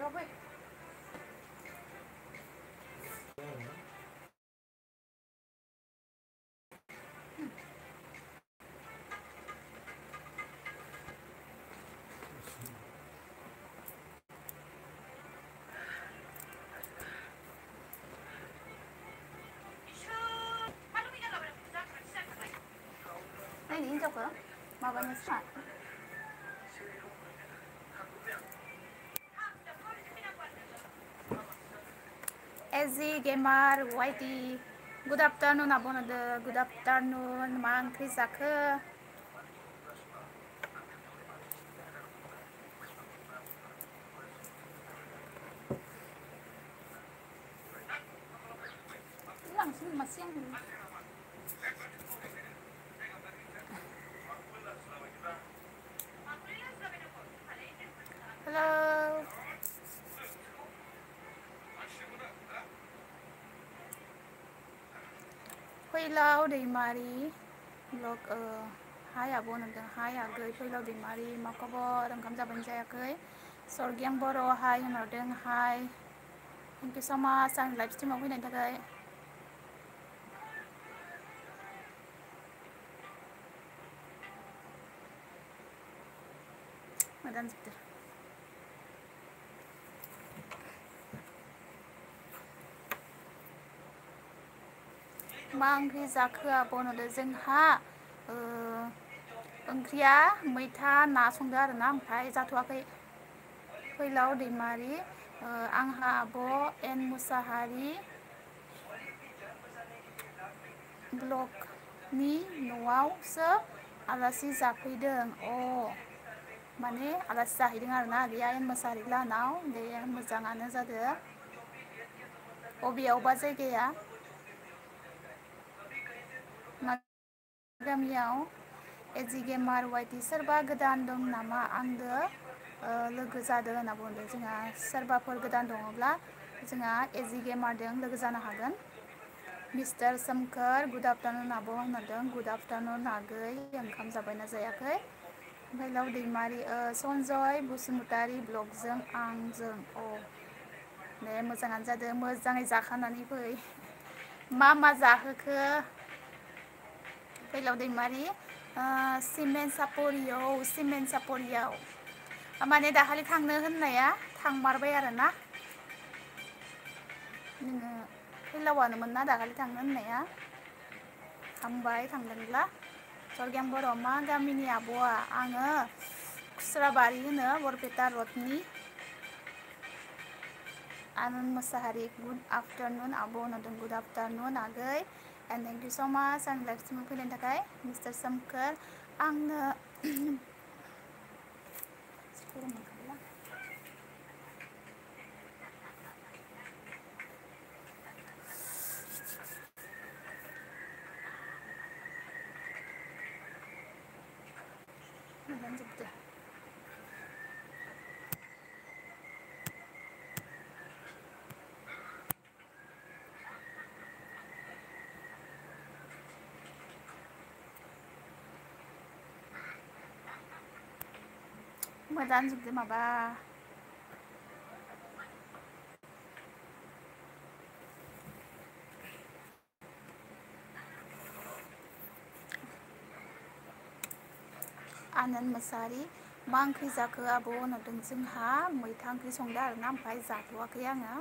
Ini hinjaukan, makannya sama. Ezi Gamer YT, good afternoon abonode, good afternoon, मा ओंख्रि जाखो? Langsung masih yang Hello. Fैलाव दैमारि blog हाय आब' नोंदों हाय आगै फैलाव दैमारि मा खबर ओंखाम जाबाय जायाखै सरगियां बर' हाय होनहरदों हाय थेंक इउ स' माच आं लाइभ स्ट्रिमाव फैनायनि थाखाय मोजां जोबदो मा ओंख्रि जाखो आब' होनहरदों जोंहा ओंख्रिया मैथा ना संदो आरोना ओमफ्राय जाथ'वाखै फैलाव दैमारि आंहा आब' एन मुसाहारि ब्लगनि न'आवसो आलासि जाफैदों माने आलासि जाहैदों आरोना आगैया एन मुसाहारि लाहानाव दे मोजाङानो जादों बबेयावबा जायगाया गामियाव एजि गेमार वाइटि सोरबा गोदान दं नामा आंदो लोगो जादों होनना बुंदों जोंहा सोरबाफोर गोदान दङब्ला जोंहा एजि गेमारजों लोगो जानो हागोन मिस्टार सोमखोर गुड आफ्टारनुन आब' होनदों गुड आफ्टारनुन आगै ओंखाम जाबायना जायाखै फैलाव दैमारि सन्जय बसुमतारि ब्लगजों आंजों दे मोजाङानो जादों मोजाङै जाखानानै फै मा जाहोखो फैलाव दैमारि सिमेन्ट सापरियाव माने दाखालि थांनो होननाया थांमारबाय आरोना नोङो फैलावानोमोन ना दाखालि थांनो होननाया हामबाय थांदोंब्ला सरगियां बर' मा गामिनि आब'आ आङो खुस्राबारि होनो बरपेटा रडनि आनन्द मोसाहारि गुड आफ्टारनुन आब' होनदों गुड आफ्टारनुन आगै एन्ड थेंक इउ स' माच आं लाइभ स्ट्रिमाव फैनायनि थाखाय मिस्टार सोमखोर आंनो जोबदो मोजां जोबदो माबा आनन्द मोसाहारि मा ओंख्रि जाखो आब' होनदों जोंहा मैथा ओंख्रि संदो आरोना ओमफ्राय जाथ'वाखै आङो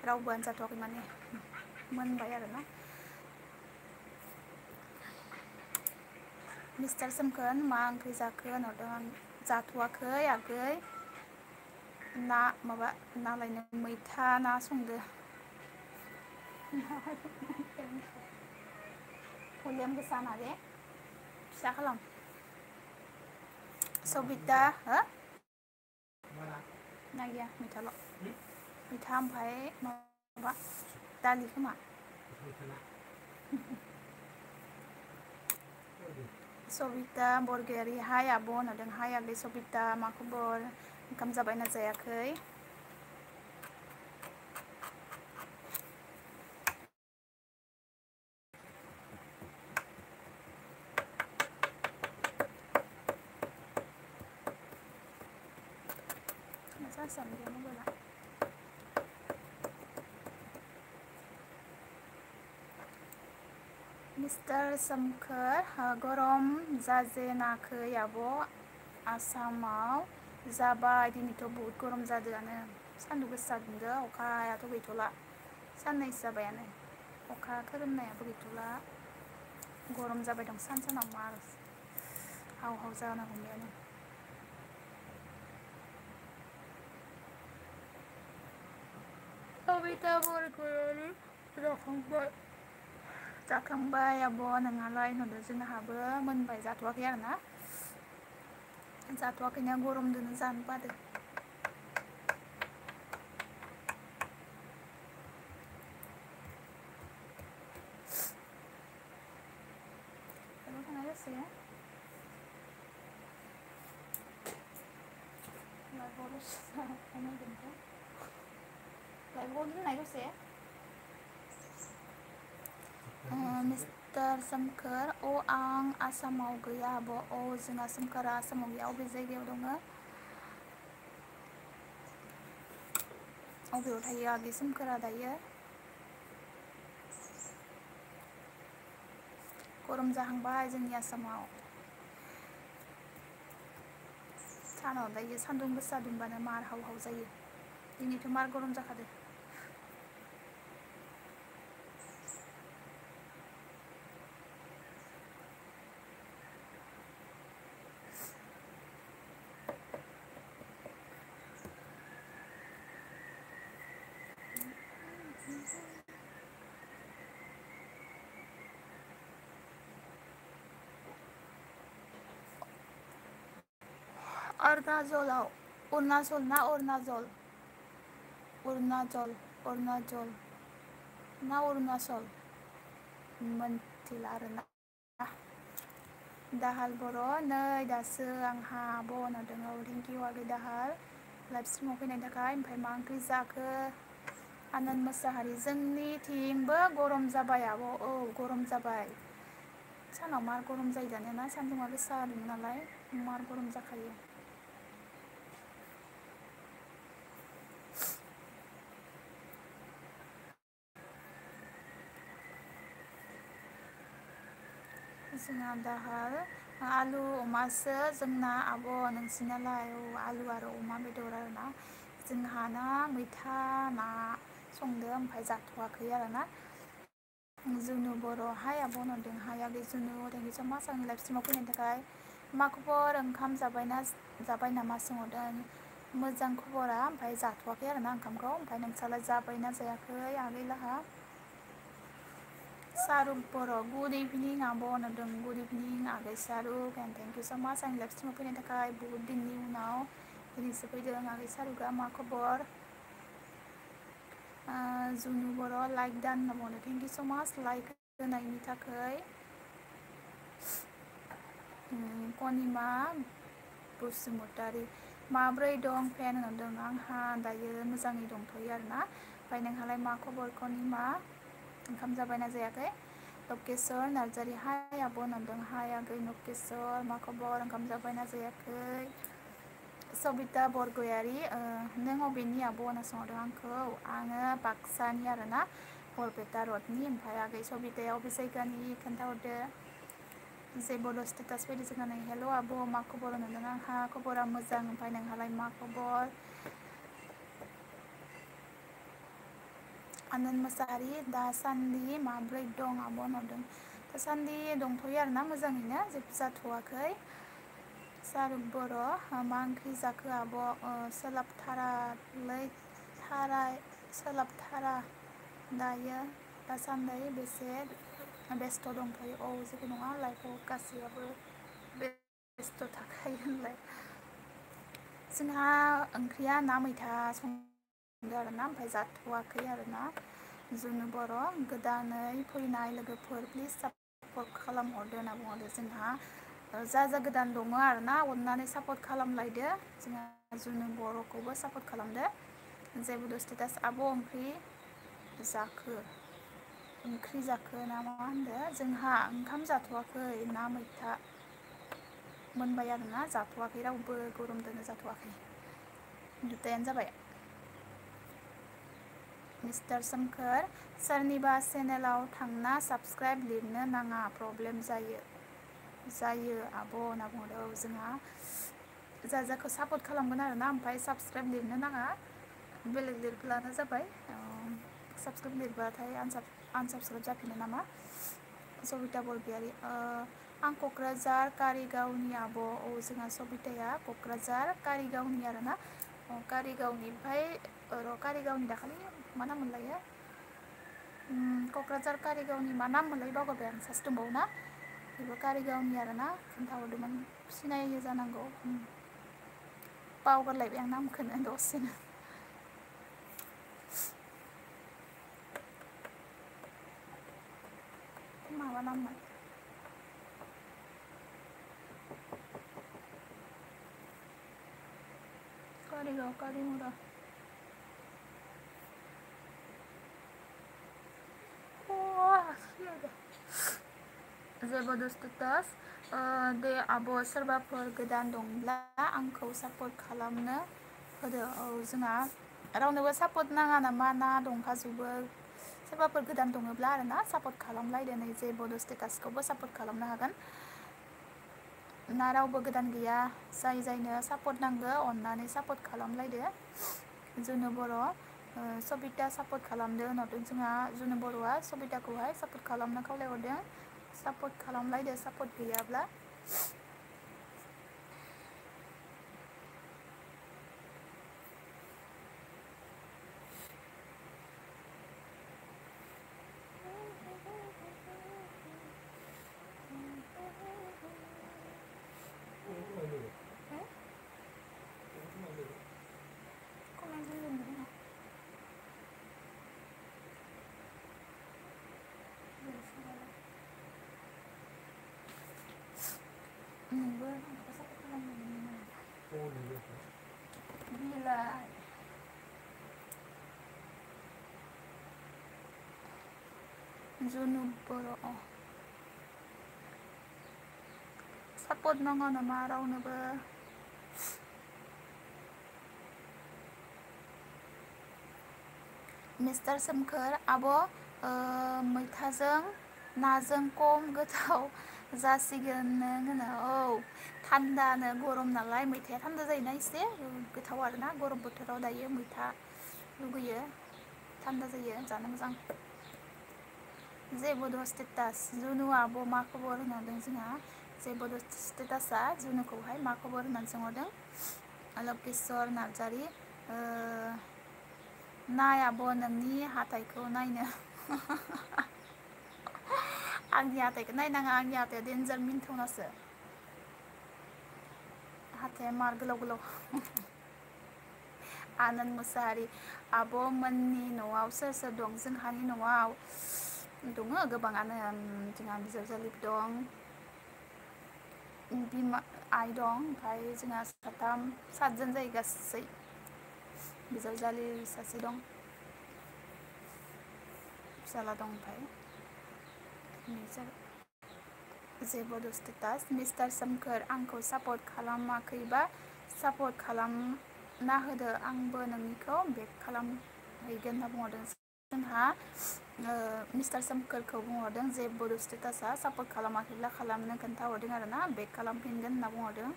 रावबोआनो जाथ'वाखै माने मोनबाय आरोना मिस्टार सोमखोर मा ओंख्रि जाखो होनहरदों आं जाथ'वाखै आगै ना माबा ना लायनो मैथा ना संदो भलिउम गोसा ना दे फिसा खालाम सबिता हो ना गैया मैथाल' मैथा ओमफ्राय माबा दालि खोमा सबिता बरगयारि हाय आब' होनदों हाय आगै सबिता मा खबर ओंखाम जाबायना जायाखै Masa sambil mula मिस्टार सोमखोर गरम जाजेनाखै आब' आसामाव जाबाय दिनैथ' बहुद गरम जादोआनो सान्दुं गोसा दुंदो अखायाथ' गैथ'ला साननैसो जाबायानो अखा खोरोमनायाबो गैथ'ला गरम जाबाय दं सानाव मार हाव हाव जानो हमबायानो कबिता बरगयारि जाखांबाय आब' नोंहालाय होनहरदो जोंहाबो मोनबाय जाथ'वाखै आरोना जाथ'वाखैनो गरमदोनो जानो बादो थांनाय दसे मिस्टार सोमखोर आं आसामाव गैया आब' जोंहा सोमखोरा आसामाव गैया अबे जायगायाव दङ अबेयाव थायो आगै सोमखोरा दायो गरम जाहांबाय जोंनि आसामाव सानाव दायो सान्दुं गोसा दुंबानो मार हाव हाव जायो दिनैथ' मार गरम जाखादो अरुणाचलाव अरुणाचल ना अरुणाचल अरुणाचल ना अरुणाचल मोनथिला आरोना दाहाल बर' नै दासो आंहा आब' होनहरदों थेंकिउ आगै दाहाल लाइभ स्ट्रिमाव फैनायनि थाखाय ओमफ्राय मा ओंख्रि जाखो आनन्द मोसाहारि जोंनिथिंबो गरम जाबाय आब' गरम जाबाय सानाव मार गरम जायो दानिया सान्दुङा गोसा दुङो नालाय मार गरम जाखायो जोंहा दाहाल आलु अमासो जोंना आब' नोंसिनालाय आलु आरो अमा बेदर आरोना जोंहाना मैथा ना संदो ओमफ्राय जाथ'वाखै आरोना जुनु बर' हाय आब' होनहरदों हाय आगै जुनु थेंकिउ स' माच आंनि लाइभ स्ट्रिमाव फैनायनि थाखाय मा खबर ओंखाम जाबाय नामा सोंहरदों मोजां खबरा ओमफ्राय जाथ'वाखै आरोना ओंखामखौ ओमफ्राय नोंस्रालाय जाबायना जायाखै आगै लाहा शारुक बर' गुड इभिनिं आब' होनहरदों गुड इभिनिं आगै शारुक एन्ड थेंकिउ स' माच आंनि लाइभ स्ट्रिमाव फैनायनि थाखाय बहुद दिननि उनाव दिनैसो फैदों आगै शारुकआ मा खबर जुनु बर' लाइक दान होनना बुंदों थेंकिउ स' माच लाइक होनायनि थाखाय कनिमा बसुमतारी माब्रै दं फेन होनदों आंहा दायो मोजाङै दंथ'यो आरोना ओमफ्राय नोंहालाय मा खबर कनिमा ओंखाम जाबायना जायाखै लकेस्वर नार्जारि हाय आब' होनदों हाय आगै लकेस्वर मा खबर ओंखाम जाबायना जायाखै सबिता बरगयारि नों अबेनि आब' होनना सोंहरदों आंखौ आङो बाक्सानि आरोना बरपेटा रडनि ओमफ्राय आगै सबिताया अबे जायगानि खोन्थाहरदो जेबोल' स्टेटास फैदो जोंहा नै हेल' आब' मा खबर होनदों आंहा खबरा मोजां ओमफ्राय नोंहालाय मा खबर आनन्द मोसाहारि दासान्दि माब्रै दं आब' होनहरदों दासान्दि दंथ'यो आरोना मोजाङैनो जेबो जाथ'वाखै शारुक बर' मा ओंख्रि जाखो आब' सोलाबथारा दायो दासान्दि बेसे बेस्थ' दंथ'यो जेबो नङा लाइफआव गासैयाबो बेस्थ' थाखायो होनलाय जोंहा ओंख्रिया ना मैथा संदों आरोना ओमफ्राय जाथ'वाखै आरोना जुनु बर' गोदानै फैनाय लोगोफोर प्लिज सापर्ट खालामहरदो होनना बुंहरदो जोंहा जा गोदान दङ आरोना अननानै सापर्ट खालामलायदो जोंहा जुनु बर'खौबो सापर्ट खालामदो जेबो स्टेटास आब' ओंख्रि जाखो ना मा होनदो जोंहा ओंखाम जाथ'वाखै ना मैथा मोनबाय आरोना जाथ'वाखै रावबो गरमदोनो जाथ'वाखै दुथायानो जाबाय मिस्टार सोमखोर सोरनिबा चेनेलाव थांना साबस्क्राइब लिरनो नाङा प्रब्लेम जायो आब' होनना बुंदों। औ जोंहा जाखौ सापर्ट खालामगोन आरोना ओमफ्राय साबस्क्राइब लिरनो नाङा बेलेग लिरब्लानो जाबाय। साबस्क्राइब लिरबाथाय आनसाबस्क्राइब जाफिनो नामा। सबिता बरगयारी आं क'क्राझार कारिगावनि आब'। औ जोंहा सबिताया क'क्राझार कारिगावनि आरोना। कारिगावनि ओमफ्राय कारिगावनि दाखालि मा नाम मोनलायो क'क्राझार कारिगावनि मा नाम मोनलाय बावगारबाय आं सासे दंबावो ना बेबो कारिगावनि आरोना खोन्थाहरदोंमोन सिनायो जानांगौ। बावगारलायबाय आं नामखौनो दसेनो। माबा नाममोन कारिगाव कारिमुरा जबरदस्त टास दे आब' सोरबाफोर गोदान दंब्ला आंखौ सापर्ट खालामनो होदो। औ जोंहा रावनोबो सापर्ट नाङा नामा ना दंखाजोबो सोरबाफोर गोदान दङब्ला आरोना सापर्ट खालामलायदो। नै जेबो स्टेटासखौबो सापर्ट खालामनो हागोन ना रावबो गोदान गैया जायनो सापर्ट नांगौ अननानै सापर्ट खालामलायदो। जुनु बर' सबिता सापर्ट खालामदो होनहरदों जोंहा जुनु बर'आ सबिताखौहाय सापर्ट खालामनो खावलायहरदों। सापर्ट खालामलायदो सापर्ट गैयाब्ला। जुनु बर' सापर्ट नाङा नामा रावनोबो। मिस्टार सोमखोर आब' मैथाजों नाजों खम गोथाव जासिगोन नों होनो। औ थान्दानो गरम नालाय मैथाया थान्दा जायोना एसे गोथाव आरोना गरम बोथोराव दायो मैथा लुगैयो थान्दा जायो जानो मोजां। जेबोद स्टेटास जुनु आब' मा खबर होनहरदों जोंहा जेबोद स्टेटासा जुनुखौहाय मा खबर होननानै सोंहरदों। लकेस्वर नार्जारि नाय आब' नोंनि हाथाइखौ नायनो आंनि हाथाइखौ नायनाङा आंनि हाथाइया देन्जार मिन्थावनासो हाथाइया मार गोलाव गोलाव। आनन्द मुसाहारि आब' मोननि न'आव सोर सोर दं? जोंहानि न'आव दङ गोबाङानो जोंहा बिजावजालि दं बिमा आइ दं ओमफ्राय जोंहा सातजन जायो गासै बिजावजालि सासे दं फिसाला दं ओमफ्राय जेबोद स्टेटास मिस्टार सोमखोर आंखौ सापर्ट खालामाखैबा सापर्ट खालामना होदो आंबो नोंनिखौ बेक खालामहैगोन होनना बुंहरदों। जोंहा मिस्टार सोमखोरखौ बुंहरदों जेबोद स्टेटासा सापर्ट खालामाखैब्ला खालामनो खोन्थाहरदों आरोना बेक खालामफिनगोन होनना बुंहरदों।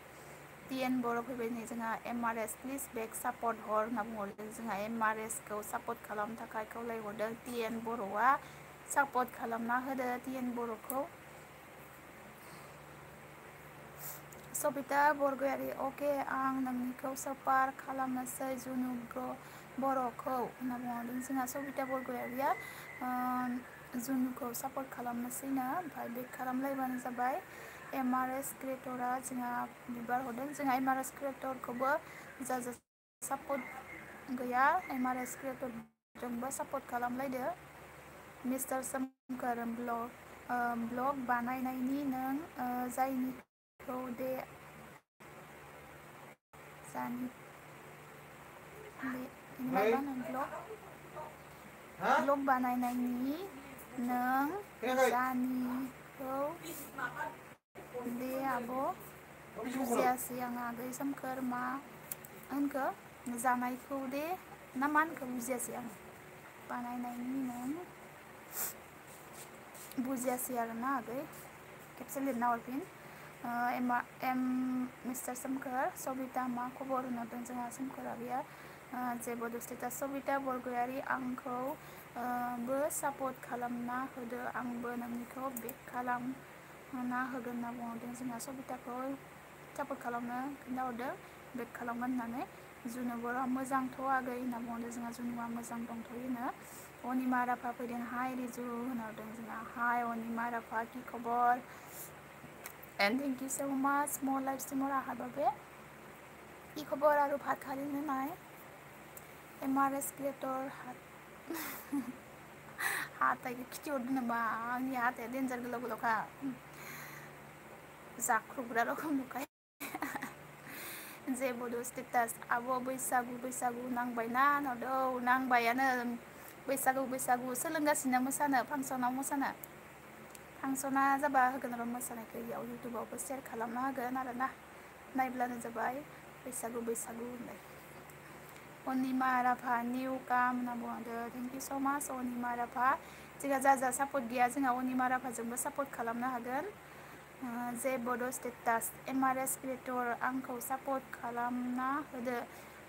टि एन बर' फैबाय नै जोंहा M R S please back support हर होनना बुंहरदों। जोंहा एम आर एस खौ सापर्ट खालामनो थाखाय खावलायहरदों टि एन बर'आ सापर्ट खालामना होदो टि एन बर'खौ। सबिता बरगयारि अके आं नोंनिखौ सापार खालामनोसै जुनु बर'खौ होनना बुंहरदों। जोंहा सबिता बरगयारिया जुनुखौ सापर्ट खालामनोसैनो ओमफ्राय बेक खालामलायबानो जाबाय। एम आर एस क्रिएटरा जोंहा बिबार हरदों। जोंहा एम आर एस क्रिएटरखौबो जाजा सापर्ट गैया एम आर एस क्रिएटरजोंबो सापर्ट खालामलायदो। मिस्टार सोमखोर ब्लग बानायनायनि नों जायनिखौ दे जानि ब्लग बानायनायनि नों जानिखौ दे आब' बुजियासै आं आगै सोमखोर मा होनखो जानायखौ दे ना मा होनखो बुजियासै आं। बानायनायनि नों बुजियासै आरोना आगै खेबसे लिरना हरफिन एम मिस्टार सोमखोर सबिता मा खबर होनहरदों जोंहा सोमखोर आगैया जेबो स्टेटास सबिता बरगयारि आंखौ बो सापर्ट खालामना होदो आंबो नोंनिखौ बेक खालामना होगोन होनना बुंहरदों जोंहा सबिताखौ सापर्ट खालामनो खिन्थाहरदों बेक खालामगोन होननानै जुनु बर' मोजांथ' आगै होनना बुंहरदों जोंहा जुनुआ मोजां दंथ'योनो अनिमा राभा फैदों हाय रिजु होनहरदों जोंहा हाय अनिमा राभा की खबर एंड थैंक यू सो माच मोर लाइफ स्ट्रीमर आहार বাবে কি খবৰ আৰু ভাত খালি নে নাই एमआरएस क्रिएटर हाथाइखौ खिथिहरदों नामा आंनि हाथाया डेन्जार गोलाव गोलावखा जाख्रुबग्रा रखम नुखायो जेबोद स्टेटास आब' बैसागु बैसागु नांबायना होनहरदों औ नांबायानो बैसागु बैसागु सोलोंगासिनो मोसानो फांसना जाबा होगोन र' मोसानायखौ इयाव इउटुबावबो शेयार खालामना होगोन आरोना नायब्लानो जाबाय बैसागु बैसागु होननाय अनिमा राभा निउ काम होनना बुंदों थेंक इउ स' माच अनिमा राभा जोंहा जा सापर्ट गैया जोंहा अनिमा राभाजोंबो सापर्ट खालामनो हागोन जे बड' स्टेटास एमआरएस क्रिएटर आंखौ सापर्ट खालामना होदो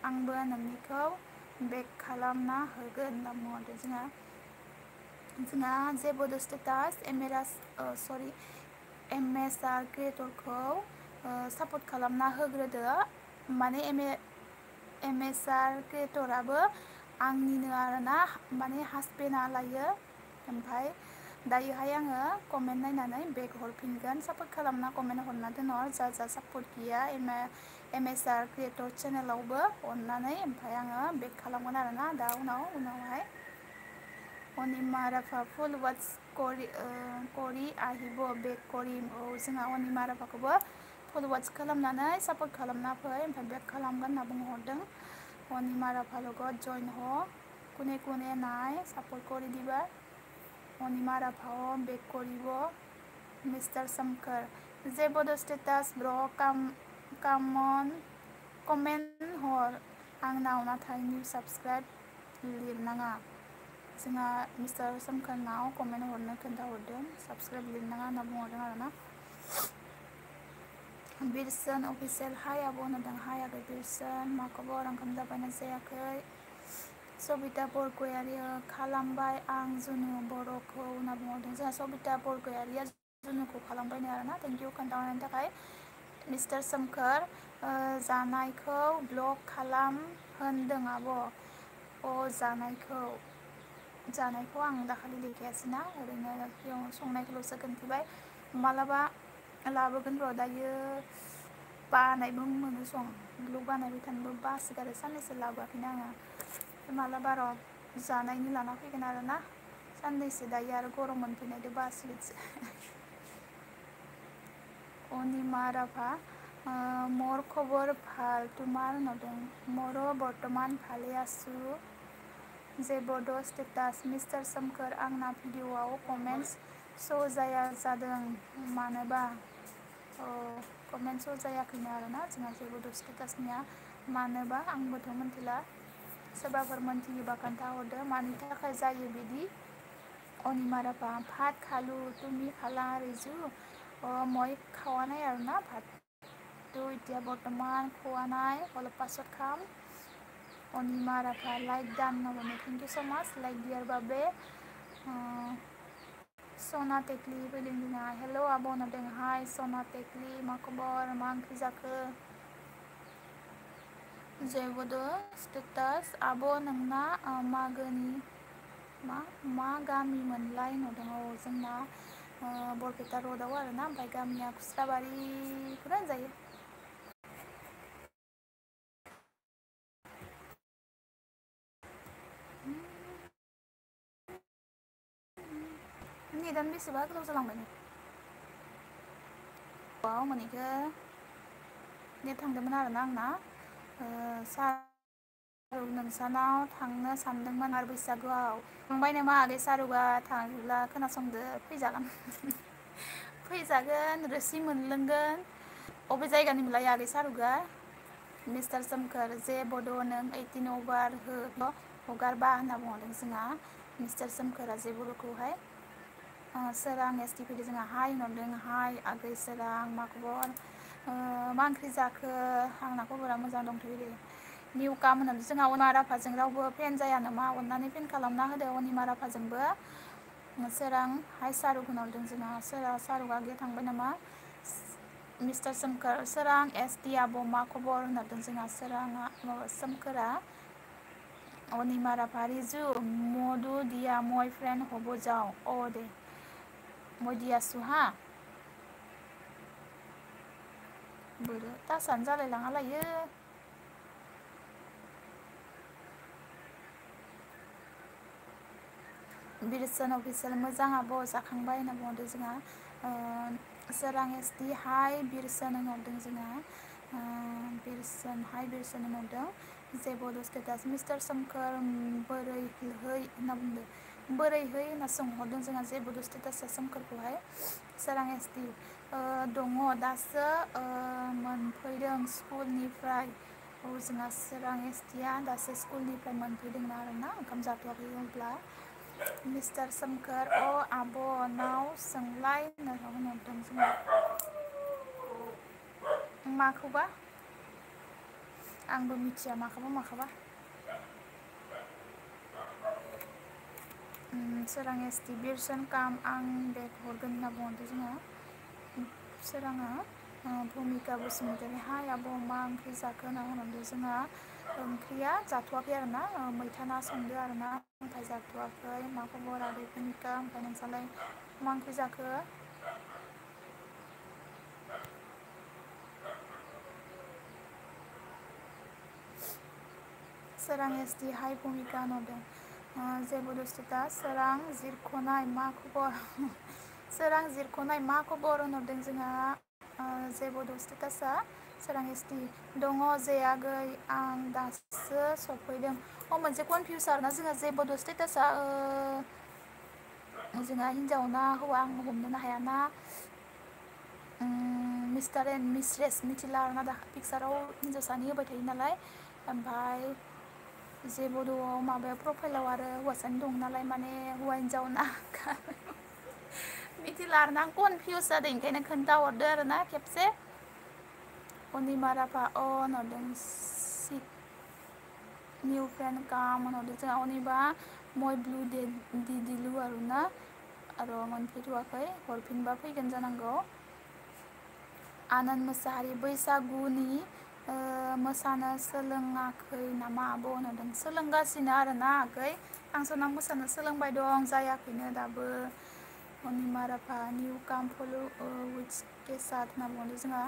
आंबो नोंनिखौ बेक खालामना होगोन होनना बुंहरदों जोंहा जे बड' स्टेटास एमएसआर क्रिएटरखौ सापर्ट खालामना होग्रोदो माने एमएसआर क्रिएटराबो आंनिनो आरोना माने हासबेन्डआ लायो ओमफ्राय दायोहाय आङो कमेन्ट नायनानै बेक हरफिनगोन सापर्ट खालामना कमेन्ट हरना दोनहर जा सापर्ट गैया एमएसआर क्रिएटर चेनेलावबो अननानै ओमफ्राय आङो बेक खालामगोन आरोना दा उनावहाय अनिमा राभा फुल वाट्स करि আহিব बेक करिम औ जोंहा अनिमा राभाखौबो फुल वाट्स खालामनानै सापर्ट खालामना फै ओमफ्राय बेक खालामगोन होनना बुंहरदों अनिमा राभा লগত जइन ह কোনে কোনে নাই सापर्ट কৰি দিবা অনিমা ৰাভাও বেক কৰিব मिस्टार सोमखोर जे बड' स्टेटास ब्र कामन कमेन्ट हर आंनाव नाथाय निउ साबस्क्राइब लिरनाङा जोंहा मिस्टार सोमखोरनाव कमेन्ट हरनो खोन्थाहरदों साबस्क्राइब लिरनाङा होनना बुंहरदों आरोना बिरसन अफिसियेल हाय आब' होनदों हाय आगै बिरसन मा खबर ओंखाम जाबायना जायाखै सबिता बरगयारि खालामबाय आं जुनु बर'खौ होनना बुंहरदों जोंहा सबिता बरगयारिया जुनुखौ खालामबायनो आरोना थेंक इउ खोन्थाहरनायनि थाखाय मिस्टार सोमखोर जानायखौ ब्लग खालाम होनदों आब' जानायखौ आं दाखालि लिरखायासैना ओरैनो संनायखौल'सो खोन्थिबाय मालाबा लाबोगोन र' दायो बानायबो मोनो ब्लग बानायबाय थानोबो बासोगारो साननैसो लाबोआखैना आङो मालाबा र' जानायनि लाना फैगोन आरोना साननैसो दायो आरो गरम मोनफैनायदो बासिगोनसो अनिमा राभा मोर खबर ভাল তোমাৰ होनहरदों मोरो बर्तमान भाले आसु जे बड' स्टेटास मिस्टार सोमखोर आंना भिडिअआव कमेन्टस श' जाया जादों मानोबा कमेन्ट श' जायाखैनो आरोना जोंहा जे बड' स्टेटासनिया मानोबा आंबोथ' मोनथिला सोरबाफोर मोनथियोबा खोन्थाहरदो मानि थाखाय जायो बिदि अनिमा राभा ভাত খালো তুমি খালা रिजु মই খোৱা নাই আৰু না ভাতটো এতিয়া বৰ্তমান খোৱা নাই অলপ পাছত খাম अनिमा राभा लाइक दान नगरनो थेंक इउ स' माच लाइक दियार बाबे सना टेक्लि फैदों जोंहा हेल' आब' होनदों हाय सना टेक्लि मा खबर मा ओंख्रि जाखो जेबोद स्टेटास आब' नोंना मागोनि मा गामि मोनलाय होनहरदों जोंना बरपेटा रडआव आरोना ओमफ्राय गामिया खुस्राबारिखौनो होनजायो नेटानो बेसेबा गोलाव जालांबाय मोनैखो नेट थांदोंमोन आरोना आंना सारु नोंसानाव थांनो सानदोंमोन आरो बैसागुआव थांबाय नामा आगै सारुगा थाङोब्ला खोनासंदो फैजागोन रोसि मोनलोंगोन अबे जायगानिमोनलाय आगै सारुगा मिस्टार सोमखोर जे बड' नों 18 अभार हो हगारबा होनना बुंहरदों जोंहा मिस्टार सोमखोरा जेबोखौहाय सोरां एसटि फैदों जोंहा हाय होनहरदों हाय आगै सोरां मा खबर मा ओंख्रि जाखो आंना खबरा मोजां दंथ'यो दे निउ काम होननानै जोंहा अनिमा राभाजों रावबो फेन जाया नामा अननानै फेन खालामना होदो अनिमा राभाजोंबो सोरां हाय सारुक होनहरदों जोंहा सारुक आगैया थांबाय नामा मिस्टार सोमखोर सोरां एसटि आब' मा खबर होनहरदों जोंहा सोराङा माबा सोमखोरा अनिमा राभा रिजु मधु दिया मय फ्रेन्ड हब जाओ अ दे মই দি আছোঁ হা बोरो तासानो जालायलाङा लायो बिरसन अफिसियेल मोजां आब' जाखांबाय होनना बुंहरदों जोंहा सोरां एसटि हाय बिरसन होनहरदों जोंहा बिरसन हाय बिरसन होनहरदों जेबो स्टेटास मिस्टार सोमखोर बोरै है होनना बुंदों बोरै है होनना सोंहरदों जोंहा जेबो स्टेटासा सोमखोरखौहाय सोरां एसटि दङ दासो मोनफैदों स्कुलनिफ्राय जोंहा सोरां एसटिया दासो स्कुलनिफ्राय मोनफैदों आरोना ओंखाम जाथ'वाखै अब्ला मिस्टार सोमखोर अ आब' नाव सोंलाय होनहरदों जोंहा माखौबा आंबो मिथिया माखौबा सोरां एसटि बिरसन काम आं बेग हरगोन होनना बुंहरदों जोंहा सोराङा भुमिका बसुमतारी हाय आब' मा ओंख्रि जाखो होनना बुंहरदों जोंहा ओंख्रिया जाथ'वाखै आरोना मैथा ना संदो आरोना ओमफ्राय जाथ'वाखै मा खबर आगै भुमिका ओमफ्राय नोंसालाय मा ओंख्रि जाखो सोरां एसटि हाय भुमिका होनहरदों जेबो स्टेटास सोरां जिरख'नाय मा खबर सोरां जिरख'नाय मा खबर होनहरदों जोंहा जेबो स्टेटासा सोरां एसटि दङ जे आगै आं दासो सफैदों मोनसे कनफिउस आरोना जोंहा जेबो स्टेटासा जोंहा हिन्जाव ना हौवा आं हमनोनो हायाना मिस्टार एन्ड मिस्ट्रेस मिथिला आरोना दा पिक्साराव हिन्जावसानि होबाय थायो नालाय ओमफ्राय जेबोद'आव माबायाव प्रफाइलाव आरो हौवासानि दं नालाय माने हौवा हिन्जाव ना मिथिला आरोना आं कनफिउस जादों ओंखायनो खोन्थाहरदो आरोना खेबसे अनिमा राभा अ होनहरदों निउ फ्रेन्ड काम होनहरदों जोंहा अनिबा मय ब्लु दिदिलु आरोना आरो मोनफैथ'वाखै हरफिनबा फैगोन जानांगौ आनन्द मोसाहारि बैसागुनि मोसानो सोलोङाखै नामा आब' होनहरदों सोलोंगासिनो आरोना आगै फांसनाव मोसानो सोलोंबाय दं जायाखैनो दाबो अनिमा राभा निउ काम फल' उइथ केसाद होनना बुंदों जोंहा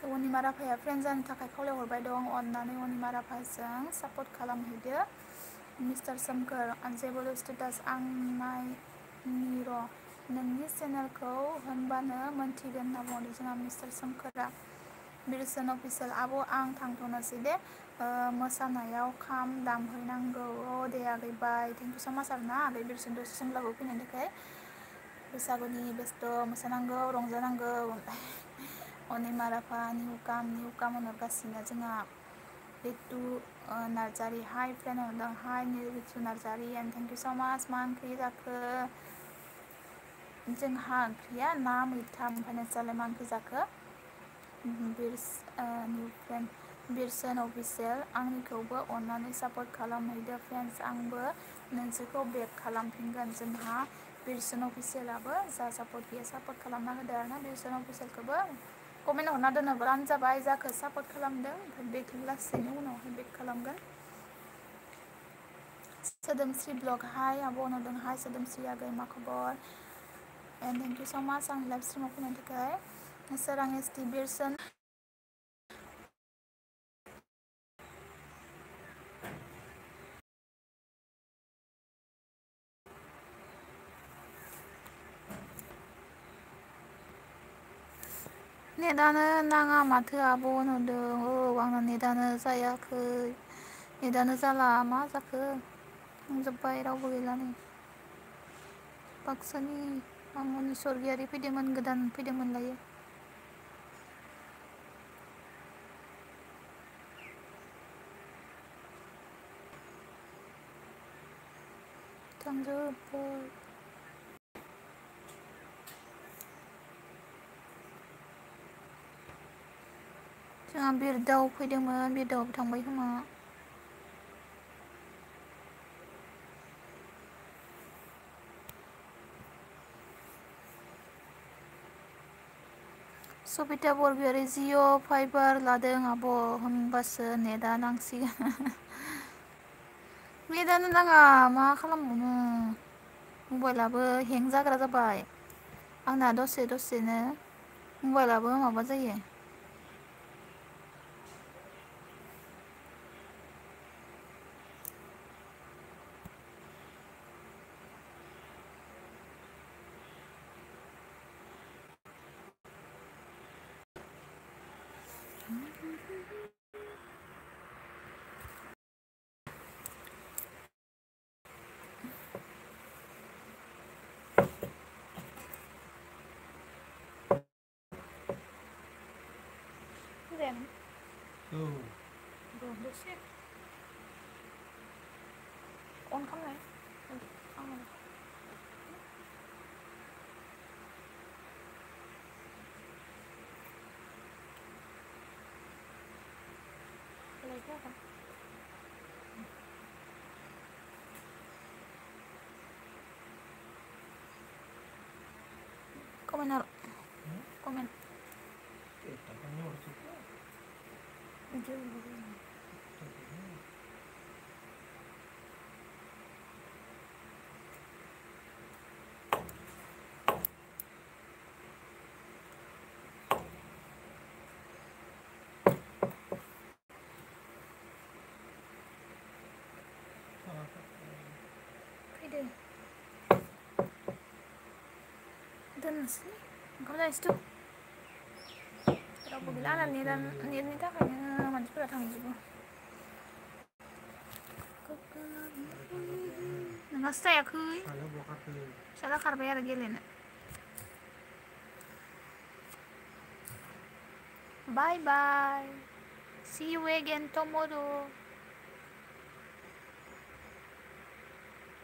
अनिमा राभाया फ्रेन्ड जानो थाखाय खावलायहरबाय दं अननानै अनिमा राभाजों सापर्ट खालामहैदो मिस्टार सोमखोर जेबो स्टेटास आं नायनि र' नोंनि चेनेलखौ होनबानो मोनथिगोन होनना बुंदों जोंहा मिस्टार सोमखोरा बिरसन अफिसियेल आब' आं थांथ'नोसै दे मोसानायाव खाम दामहैनांगौ दे आगै बाय थेंकिउ स' माच आरोना आगै बिरसन दसे समब्लाबो फैनायनि थाखाय बैसागुनि बेस्थ' मोसानांगौ रंजानांगौ अनिमा राभा निउ काम होनहरगासिनो जोंहा रितु नार्जारि हाय फ्रेन्ड होनहरदों हाय रितु नार्जारि एन्ड थेंकिउ स' माच मा ओंख्रि जाखो जोंहा ओंख्रिया ना मैथा ओमफ्राय नोंस्रालाय मा ओंख्रि जाखो निउ फ्रेन्ड बिरसन अफिसियेल आंनिखौबो अननानै सापर्ट खालामहैदो फ्रेन्ड्स आंबो नोंसोरखौ बेक खालामफिनगोन जोंहा बिरसन अफिसियेलाबो जा सापर्ट गैया सापर्ट खालामना होदो आरोना बिरसन अफिसियेलखौबो कमेन्ट हरना दोनोब्लानो जाबाय जाखौ सापर्ट खालामदों ओमफ्राय बेक लासैनो उनावहाय बेक खालामगोन सोदोमस्रि ब्लग हाय आब' होनहरदों हाय सोदोमस्रि आगै मा खबर एन्ड थेंकिउ स' माच आंनि लाइभ स्ट्रिमाव फैनायनि थाखाय सोरां एसटि बिरसन नेटानो नाङा माथो आब' होनहरदों आंना नेटानो जायाखै नेटानो जाला मा जाखो थांजोब्बाय रावबो गैला नै बाक्सानि मामुनि स्वर्गियारि फैदोंमोन गोदान फैदोंमोन लायो थांजोब्बाय जोंहा बिरदाव फैदोंमोन बिरदावबो थांबाय खोमा सबिता बरगयारि जिअ फाइबार लादों आब' होमबासो नेटआ नांसिगोन नेटआनो नाङा मा खालामबावनो मबाइलाबो हें जाग्रा जाबाय आंना दसे दसेनो मबाइलाबो माबा जायो रेम दसे अन खालामनाय komen komen fayda दोननोसै ओंखाम जानोसै थ' रावबो गैला आंना नेटनि थाखायनो मानसिफोरा थांजोबो नोंहासो जायाखै फिसाला खारबाय आरो गेलेनो बाय बाय see you again tomorrow